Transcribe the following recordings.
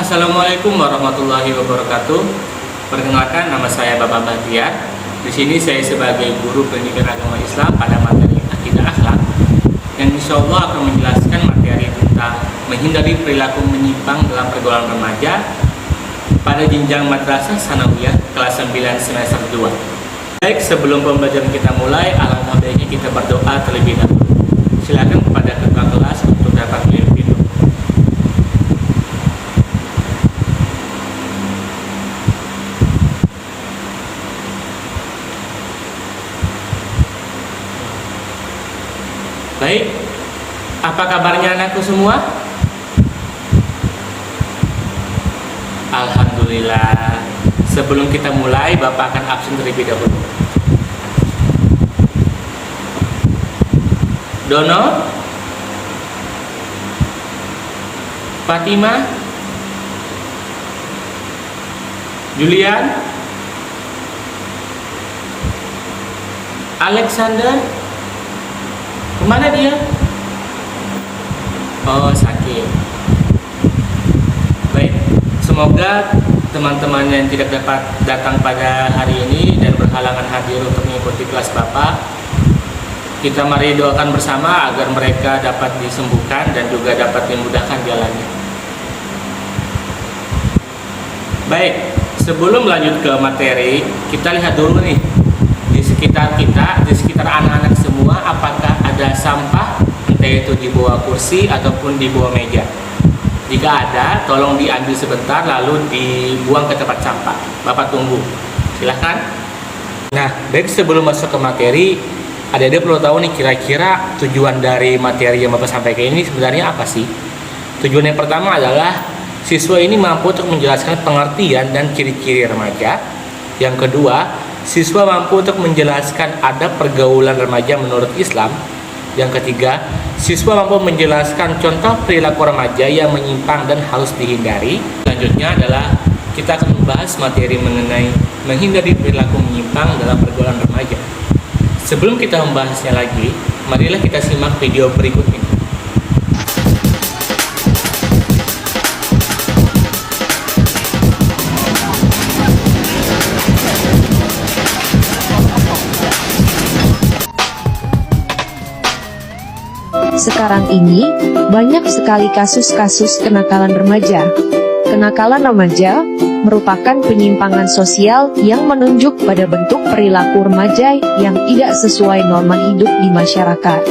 Assalamualaikum warahmatullahi wabarakatuh. Perkenalkan, nama saya Bapak Bahtiar. Di sini saya sebagai guru pendidikan agama Islam pada materi akidah akhlak, yang insya Allah akan menjelaskan materi tentang menghindari perilaku menyimpang dalam pergaulan remaja pada jenjang madrasah sanawiyah kelas 9 semester 2. Baik, sebelum pembelajaran kita mulai, alangkah baiknya kita berdoa terlebih dahulu. Silakan kepada ketua kelas untuk dapat memimpin. Baik, apa kabarnya anakku semua? Alhamdulillah. Sebelum kita mulai, Bapak akan absen terlebih dahulu. Dono, Fatima, Julian, Alexander, kemana dia? Oh, sakit. Baik, semoga teman-teman yang tidak dapat datang pada hari ini dan berhalangan hadir untuk mengikuti kelas Bapak, kita mari doakan bersama agar mereka dapat disembuhkan dan juga dapat dimudahkan jalannya. Baik, sebelum lanjut ke materi, kita lihat dulu nih di sekitar kita, di sekitar anak-anak semua, apakah ada sampah, entah itu di bawah kursi ataupun di bawah meja. Jika ada, tolong diambil sebentar lalu dibuang ke tempat sampah. Bapak tunggu, silahkan. Nah, baik, sebelum masuk ke materi, adik-adik perlu tahu nih kira-kira tujuan dari materi yang Bapak sampaikan ini sebenarnya apa sih? Tujuan yang pertama adalah siswa ini mampu untuk menjelaskan pengertian dan ciri-ciri remaja. Yang kedua, siswa mampu untuk menjelaskan adab pergaulan remaja menurut Islam. Yang ketiga, siswa mampu menjelaskan contoh perilaku remaja yang menyimpang dan harus dihindari. Selanjutnya adalah kita akan membahas materi mengenai menghindari perilaku menyimpang dalam pergaulan remaja. Sebelum kita membahasnya lagi, marilah kita simak video berikut ini. Sekarang ini, banyak sekali kasus-kasus kenakalan remaja. Kenakalan remaja merupakan penyimpangan sosial yang menunjuk pada bentuk perilaku remaja yang tidak sesuai norma hidup di masyarakat.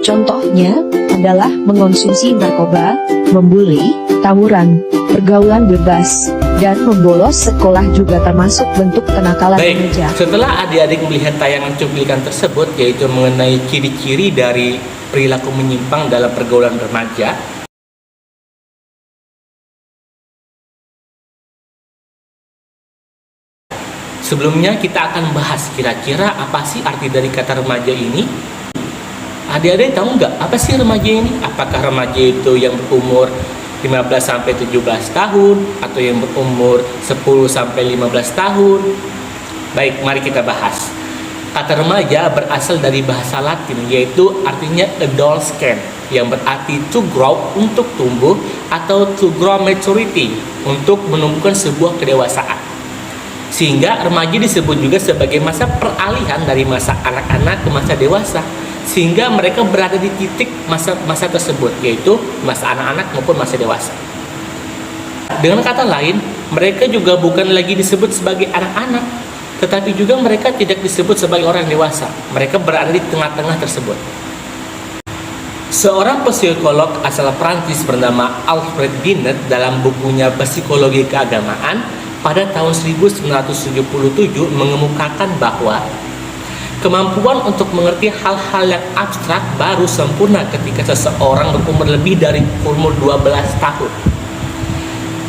Contohnya adalah mengonsumsi narkoba, membuli, tawuran, pergaulan bebas, dan membolos sekolah juga termasuk bentuk kenakalan remaja. Setelah adik-adik melihat tayangan cuplikan tersebut, yaitu mengenai ciri-ciri dari perilaku menyimpang dalam pergaulan remaja, sebelumnya kita akan bahas kira-kira apa sih arti dari kata remaja ini. Adik-adik tahu nggak apa sih remaja ini? Apakah remaja itu yang berumur 15-17 tahun atau yang berumur 10-15 tahun? Baik, mari kita bahas. Kata remaja berasal dari bahasa Latin, yaitu artinya adolescent, yang berarti to grow, untuk tumbuh, atau to grow maturity, untuk menumbuhkan sebuah kedewasaan. Sehingga remaja disebut juga sebagai masa peralihan dari masa anak-anak ke masa dewasa, sehingga mereka berada di titik masa tersebut, yaitu masa anak-anak maupun masa dewasa. Dengan kata lain, mereka juga bukan lagi disebut sebagai anak-anak, tetapi juga mereka tidak disebut sebagai orang dewasa. Mereka berada di tengah-tengah tersebut. Seorang psikolog asal Prancis bernama Alfred Binet dalam bukunya Psikologi Keagamaan pada tahun 1977 mengemukakan bahwa kemampuan untuk mengerti hal-hal yang abstrak baru sempurna ketika seseorang berumur lebih dari umur 12 tahun.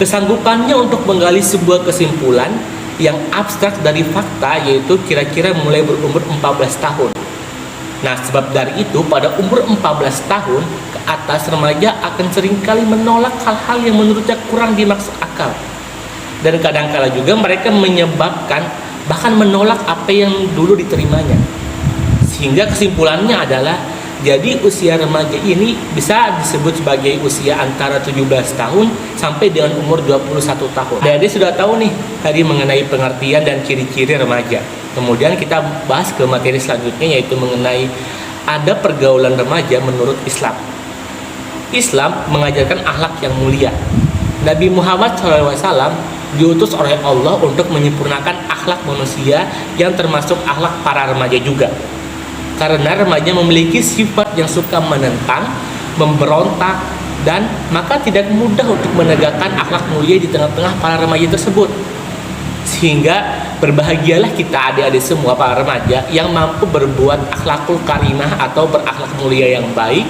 Kesanggupannya untuk menggali sebuah kesimpulan yang abstrak dari fakta yaitu kira-kira mulai berumur 14 tahun. Nah, sebab dari itu pada umur 14 tahun ke atas remaja akan seringkali menolak hal-hal yang menurutnya kurang dimaksud akal. Dan kadang-kala juga mereka menyebabkan bahkan menolak apa yang dulu diterimanya. Sehingga kesimpulannya adalah Jadi usia remaja ini bisa disebut sebagai usia antara 17 tahun sampai dengan umur 21 tahun. Jadi sudah tahu nih tadi mengenai pengertian dan ciri-ciri remaja. Kemudian kita bahas ke materi selanjutnya, yaitu mengenai ada pergaulan remaja menurut Islam. Islam mengajarkan akhlak yang mulia. Nabi Muhammad SAW diutus oleh Allah untuk menyempurnakan akhlak manusia yang termasuk akhlak para remaja juga. Karena remaja memiliki sifat yang suka menentang, memberontak, dan maka tidak mudah untuk menegakkan akhlak mulia di tengah-tengah para remaja tersebut. Sehingga berbahagialah kita adik-adik semua para remaja yang mampu berbuat akhlakul karimah atau berakhlak mulia yang baik.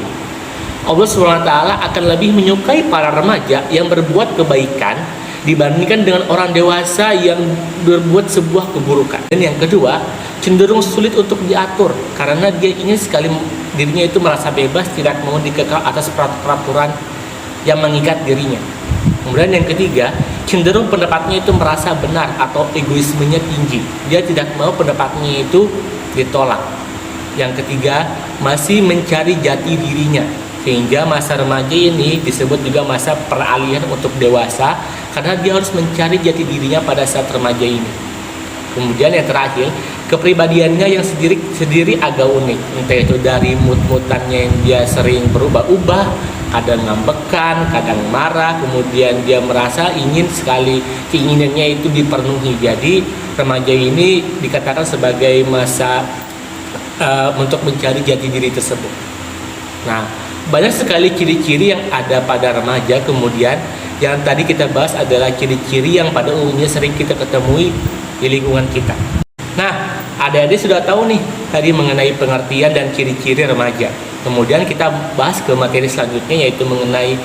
Allah SWT akan lebih menyukai para remaja yang berbuat kebaikan dibandingkan dengan orang dewasa yang berbuat sebuah keburukan. Dan yang kedua, cenderung sulit untuk diatur karena dia ingin sekali dirinya itu merasa bebas, tidak mau dikekal atas peraturan yang mengikat dirinya. Kemudian yang ketiga, cenderung pendapatnya itu merasa benar atau egoismenya tinggi. Dia tidak mau pendapatnya itu ditolak. Yang ketiga, masih mencari jati dirinya. Sehingga masa remaja ini disebut juga masa peralihan untuk dewasa karena dia harus mencari jati dirinya pada saat remaja ini. Kemudian yang terakhir, kepribadiannya yang sendiri agak unik. Entah itu dari mood-moodannya yang dia sering berubah-ubah, kadang ngambekan, kadang marah, kemudian dia merasa ingin sekali keinginannya itu dipenuhi. Jadi remaja ini dikatakan sebagai masa untuk mencari jati diri tersebut. Nah, banyak sekali ciri-ciri yang ada pada remaja. Kemudian yang tadi kita bahas adalah ciri-ciri yang pada umumnya sering kita ketemui di lingkungan kita. Nah, adik-adik sudah tahu nih tadi mengenai pengertian dan ciri-ciri remaja. Kemudian kita bahas ke materi selanjutnya, yaitu mengenai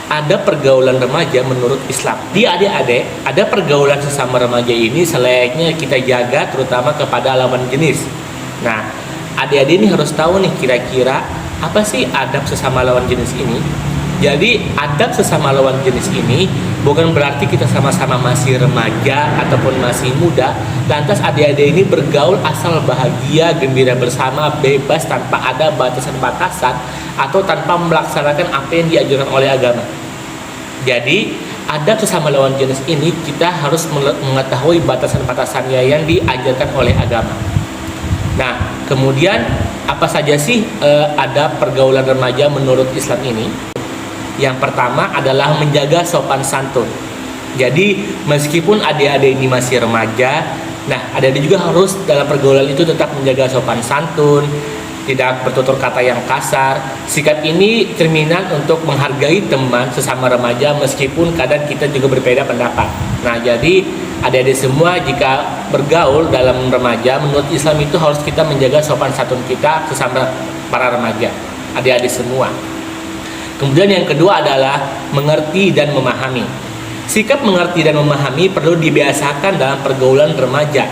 ada pergaulan remaja menurut Islam. Di adik-adik, ada pergaulan sesama remaja ini selayaknya kita jaga, terutama kepada lawan jenis. Nah, adik-adik ini harus tahu nih kira-kira apa sih adab sesama lawan jenis ini. Jadi adab sesama lawan jenis ini bukan berarti kita sama-sama masih remaja ataupun masih muda lantas adik-adik ini bergaul asal bahagia, gembira bersama, bebas tanpa ada batasan-batasan atau tanpa melaksanakan apa yang diajarkan oleh agama. Jadi adab sesama lawan jenis ini kita harus mengetahui batasan-batasannya yang diajarkan oleh agama. Nah, kemudian apa saja sih adab pergaulan remaja menurut Islam ini? Yang pertama adalah menjaga sopan santun. Jadi meskipun adik-adik ini masih remaja, nah adik-adik juga harus dalam pergaulan itu tetap menjaga sopan santun, tidak bertutur kata yang kasar. Sikap ini cerminan untuk menghargai teman sesama remaja meskipun kadang kita juga berbeda pendapat. Nah, jadi adik-adik semua jika bergaul dalam remaja, menurut Islam itu harus kita menjaga sopan santun kita sesama para remaja, adik-adik semua. Kemudian yang kedua adalah mengerti dan memahami. Sikap mengerti dan memahami perlu dibiasakan dalam pergaulan remaja.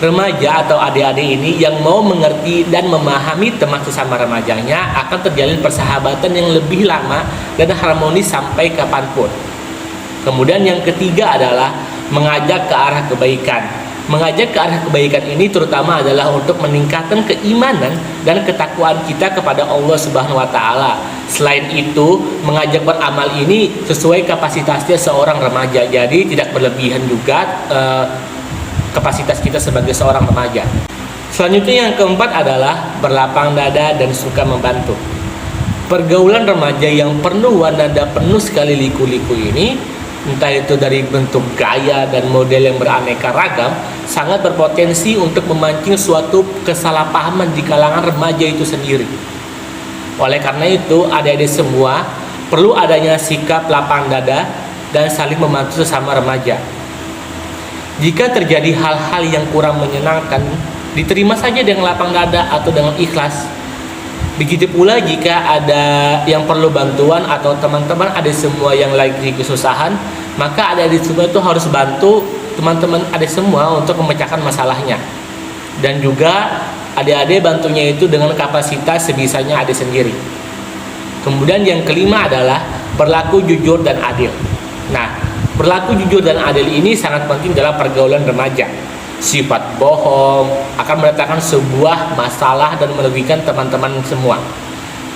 Remaja atau adik-adik ini yang mau mengerti dan memahami teman sesama remajanya akan terjalin persahabatan yang lebih lama dan harmonis sampai kapanpun. Kemudian yang ketiga adalah mengajak ke arah kebaikan. Mengajak ke arah kebaikan ini terutama adalah untuk meningkatkan keimanan dan ketakwaan kita kepada Allah Subhanahu wa taala. Selain itu, mengajak beramal ini sesuai kapasitasnya seorang remaja. Jadi tidak berlebihan juga kapasitas kita sebagai seorang remaja. Selanjutnya yang keempat adalah berlapang dada dan suka membantu. Pergaulan remaja yang penuh nada penuh sekali liku-liku ini, entah itu dari bentuk gaya dan model yang beraneka ragam, sangat berpotensi untuk memancing suatu kesalahpahaman di kalangan remaja itu sendiri. Oleh karena itu, adik-adik semua perlu adanya sikap lapang dada dan saling membantu sesama remaja. Jika terjadi hal-hal yang kurang menyenangkan, diterima saja dengan lapang dada atau dengan ikhlas. Begitu pula jika ada yang perlu bantuan atau teman-teman adik semua yang lagi kesusahan, maka adik-adik semua itu harus bantu teman-teman adik semua untuk memecahkan masalahnya. Dan juga adik-adik bantunya itu dengan kapasitas sebisanya adik sendiri. Kemudian yang kelima adalah berlaku jujur dan adil. Nah, berlaku jujur dan adil ini sangat penting dalam pergaulan remaja. Sifat bohong akan mendatangkan sebuah masalah dan merugikan teman-teman semua.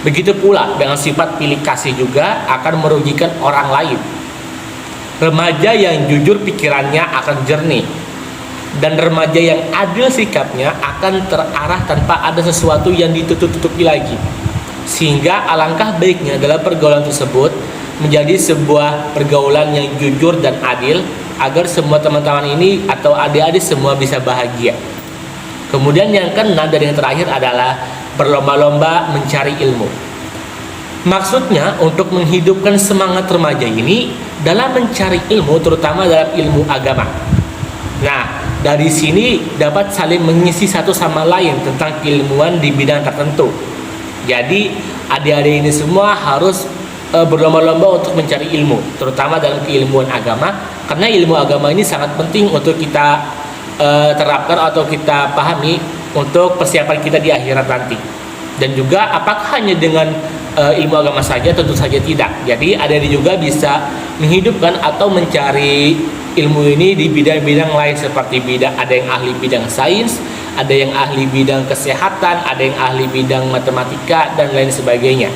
Begitu pula dengan sifat pilih kasih juga akan merugikan orang lain. Remaja yang jujur pikirannya akan jernih, dan remaja yang adil sikapnya akan terarah tanpa ada sesuatu yang ditutup-tutupi lagi. Sehingga alangkah baiknya dalam pergaulan tersebut menjadi sebuah pergaulan yang jujur dan adil, agar semua teman-teman ini atau adik-adik semua bisa bahagia. Kemudian yang keenam dan yang terakhir adalah berlomba-lomba mencari ilmu. Maksudnya untuk menghidupkan semangat remaja ini dalam mencari ilmu, terutama dalam ilmu agama. Nah, dari sini dapat saling mengisi satu sama lain tentang keilmuan di bidang tertentu. Jadi adik-adik ini semua harus berlomba-lomba untuk mencari ilmu, terutama dalam keilmuan agama, karena ilmu agama ini sangat penting untuk kita terapkan atau kita pahami untuk persiapan kita di akhirat nanti. Dan juga apakah hanya dengan ilmu agama saja? Tentu saja tidak. Jadi adik-adik juga bisa menghidupkan atau mencari ilmu ini di bidang-bidang lain, seperti ada yang ahli bidang sains, ada yang ahli bidang kesehatan, ada yang ahli bidang matematika dan lain sebagainya.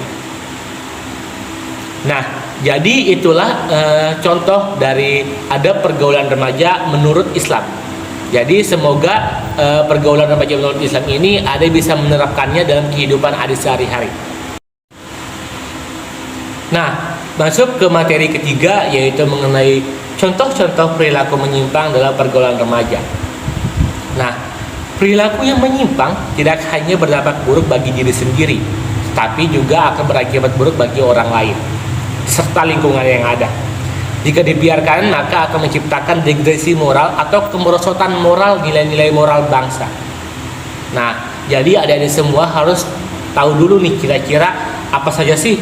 Nah, jadi itulah contoh dari adab pergaulan remaja menurut Islam. Jadi semoga pergaulan remaja menurut Islam ini ada bisa menerapkannya dalam kehidupan adik sehari-hari. Nah, masuk ke materi ketiga, yaitu mengenai contoh-contoh perilaku menyimpang dalam pergaulan remaja. Nah, perilaku yang menyimpang tidak hanya berdampak buruk bagi diri sendiri, tapi juga akan berakibat buruk bagi orang lain serta lingkungan yang ada. Jika dibiarkan, maka akan menciptakan degradasi moral atau kemerosotan moral, nilai-nilai moral bangsa. Nah, jadi adik-adik semua harus tahu dulu nih kira-kira apa saja sih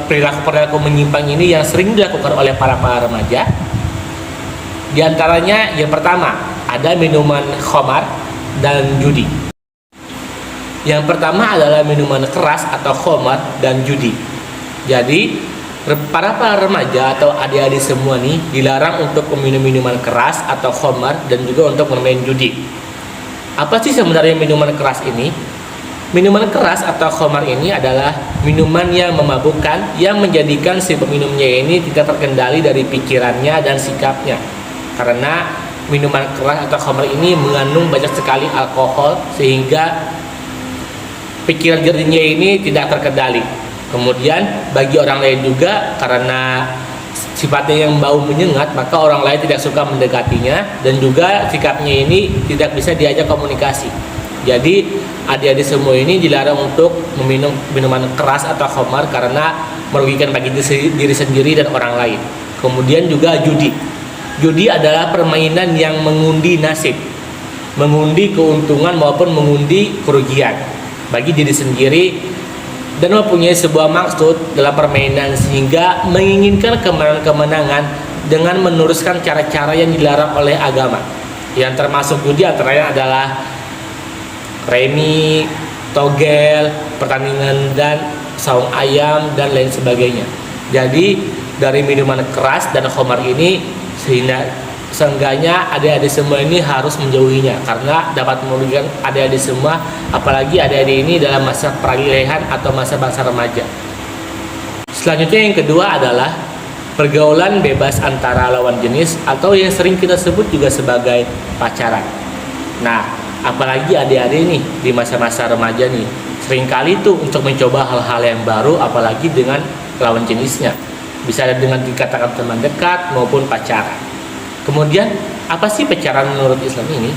perilaku-perilaku menyimpang ini yang sering dilakukan oleh para remaja. Di antaranya yang pertama, ada minuman khamar dan judi. Yang pertama adalah minuman keras atau khamar dan judi. Jadi para remaja atau adik-adik semua nih dilarang untuk meminum minuman keras atau khamar dan juga untuk bermain judi. Apa sih sebenarnya minuman keras ini? Minuman keras atau khamar ini adalah minuman yang memabukkan, yang menjadikan si peminumnya ini tidak terkendali dari pikirannya dan sikapnya. Karena minuman keras atau khamar ini mengandung banyak sekali alkohol, sehingga pikiran jernihnya ini tidak terkendali. Kemudian bagi orang lain juga, karena sifatnya yang bau menyengat, maka orang lain tidak suka mendekatinya, dan juga sikapnya ini tidak bisa diajak komunikasi. Jadi adik-adik semua ini dilarang untuk meminum minuman keras atau khamar karena merugikan bagi diri sendiri dan orang lain. Kemudian juga judi. Judi adalah permainan yang mengundi nasib, mengundi keuntungan maupun mengundi kerugian bagi diri sendiri, dan mempunyai sebuah maksud dalam permainan, sehingga menginginkan kemenangan dengan meneruskan cara-cara yang dilarang oleh agama. Yang termasuk judi antaranya adalah remi, togel, pertandingan dan saung ayam dan lain sebagainya. Jadi dari minuman keras dan khamar ini seenggaknya adik-adik semua ini harus menjauhinya, karena dapat merugikan adik-adik semua, apalagi adik-adik ini dalam masa peralihan atau masa remaja. Selanjutnya yang kedua adalah pergaulan bebas antara lawan jenis atau yang sering kita sebut juga sebagai pacaran. Nah, apalagi adik-adik nih di masa-masa remaja nih seringkali tuh untuk mencoba hal-hal yang baru, apalagi dengan lawan jenisnya, bisa dengan dikatakan teman dekat maupun pacaran. Kemudian apa sih pacaran menurut Islam ini?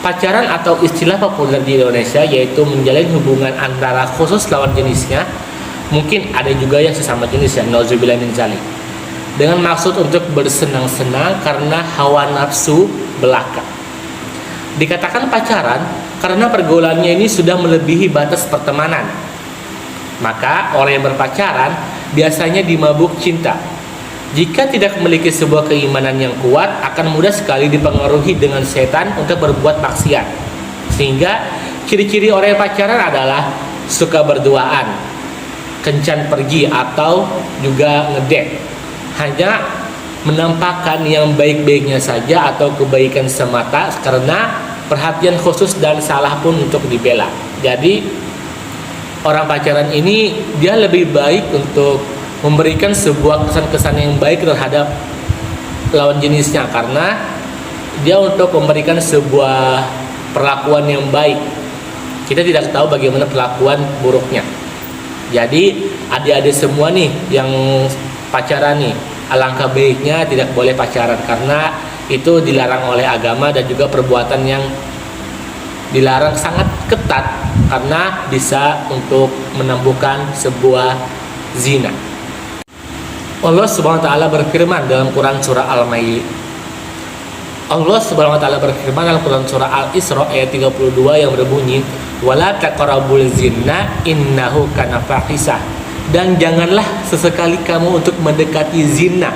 Pacaran atau istilah populer di Indonesia yaitu menjalin hubungan antara khusus lawan jenisnya, mungkin ada juga yang sesama jenis ya, nauzubillah min dzalik, dengan maksud untuk bersenang-senang karena hawa nafsu belaka. Dikatakan pacaran karena pergaulannya ini sudah melebihi batas pertemanan. Maka orang yang berpacaran biasanya dimabuk cinta. Jika tidak memiliki sebuah keimanan yang kuat, akan mudah sekali dipengaruhi dengan setan untuk berbuat maksiat. Sehingga ciri-ciri orang yang pacaran adalah suka berduaan, kencan pergi atau juga ngedate, hanya menampakkan yang baik-baiknya saja atau kebaikan semata karena perhatian khusus dan salah pun untuk dibela. Jadi orang pacaran ini dia lebih baik untuk memberikan sebuah kesan-kesan yang baik terhadap lawan jenisnya, karena dia untuk memberikan sebuah perlakuan yang baik. Kita tidak tahu bagaimana perlakuan buruknya. Jadi adik-adik semua nih yang pacaran nih, alangkah baiknya tidak boleh pacaran karena itu dilarang oleh agama dan juga perbuatan yang dilarang sangat ketat karena bisa untuk menumbuhkan sebuah zina. Allah Subhanahu wa taala berfirman dalam Quran surah Al-Maidah. Allah Subhanahu wa taala berfirman dalam Quran surah Al-Isra ayat 32 yang berbunyi, "Wala taqrabul zina innahu kana fahisah." Dan janganlah sesekali kamu untuk mendekati zina,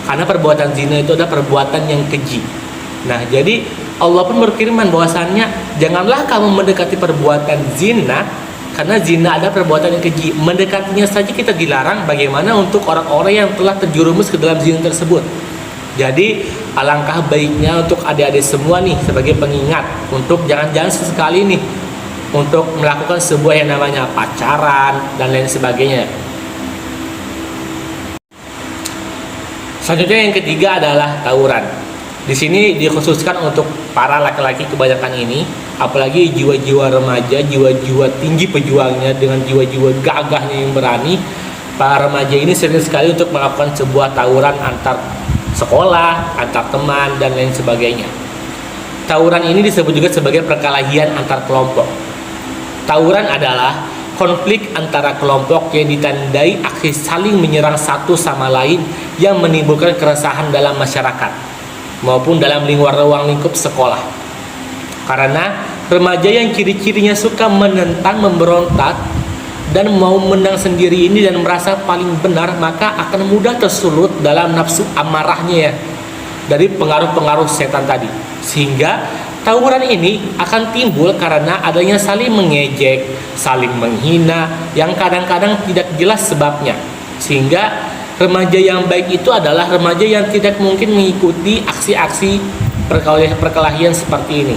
karena perbuatan zina itu adalah perbuatan yang keji. Nah, jadi Allah pun berfirman bahwasannya janganlah kamu mendekati perbuatan zina, karena zina ada perbuatan yang keji. Mendekatinya saja kita dilarang, bagaimana untuk orang-orang yang telah terjerumus ke dalam zina tersebut. Jadi alangkah baiknya untuk adik-adik semua nih sebagai pengingat untuk jangan-jangan sesekali nih untuk melakukan sebuah yang namanya pacaran dan lain sebagainya. Selanjutnya yang ketiga adalah tawuran. Di sini dikhususkan untuk para laki-laki kebanyakan ini, apalagi jiwa-jiwa remaja, jiwa-jiwa tinggi pejuangnya dengan jiwa-jiwa gagahnya yang berani. Para remaja ini sering sekali untuk melakukan sebuah tawuran antar sekolah, antar teman, dan lain sebagainya. Tawuran ini disebut juga sebagai perkelahian antar kelompok. Tawuran adalah konflik antara kelompok yang ditandai aksi saling menyerang satu sama lain yang menimbulkan keresahan dalam masyarakat maupun dalam ruang lingkup sekolah. Karena remaja yang ciri-cirinya suka menentang, memberontak, dan mau menang sendiri ini dan merasa paling benar, maka akan mudah tersulut dalam nafsu amarahnya ya, dari pengaruh-pengaruh setan tadi. Sehingga tawuran ini akan timbul karena adanya saling mengejek, saling menghina yang kadang-kadang tidak jelas sebabnya. Sehingga remaja yang baik itu adalah remaja yang tidak mungkin mengikuti aksi-aksi perkelahian seperti ini.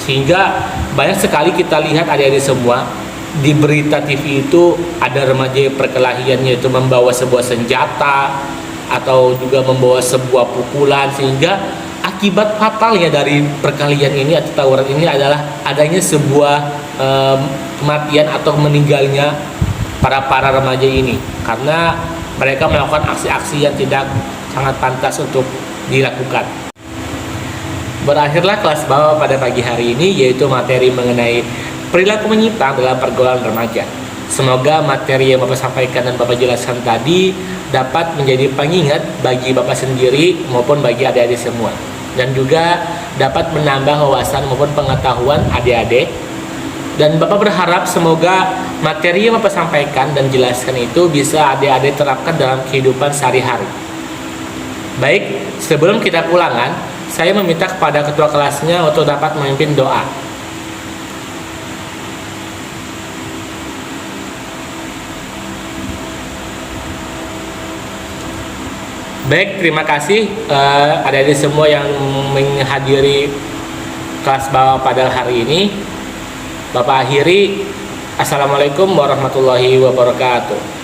Sehingga banyak sekali kita lihat adik-adik semua di berita TV itu ada remaja perkelahian, yaitu membawa sebuah senjata atau juga membawa sebuah pukulan, sehingga akibat fatalnya dari perkelahian ini atau tawuran ini adalah adanya sebuah kematian atau meninggalnya para remaja ini karena mereka melakukan aksi-aksi yang tidak sangat pantas untuk dilakukan. Berakhirlah kelas bawah pada pagi hari ini, yaitu materi mengenai perilaku menyimpang dalam pergaulan remaja. Semoga materi yang Bapak sampaikan dan Bapak jelaskan tadi dapat menjadi pengingat bagi Bapak sendiri maupun bagi adik-adik semua, dan juga dapat menambah wawasan maupun pengetahuan adik-adik. Dan Bapak berharap semoga materi yang Bapak sampaikan dan jelaskan itu bisa adik-adik terapkan dalam kehidupan sehari-hari. Baik, sebelum kita pulangan, saya meminta kepada ketua kelasnya untuk dapat memimpin doa. Baik, terima kasih adik-adik semua yang menghadiri kelas bawah pada hari ini. Bapak akhiri, Assalamualaikum warahmatullahi wabarakatuh.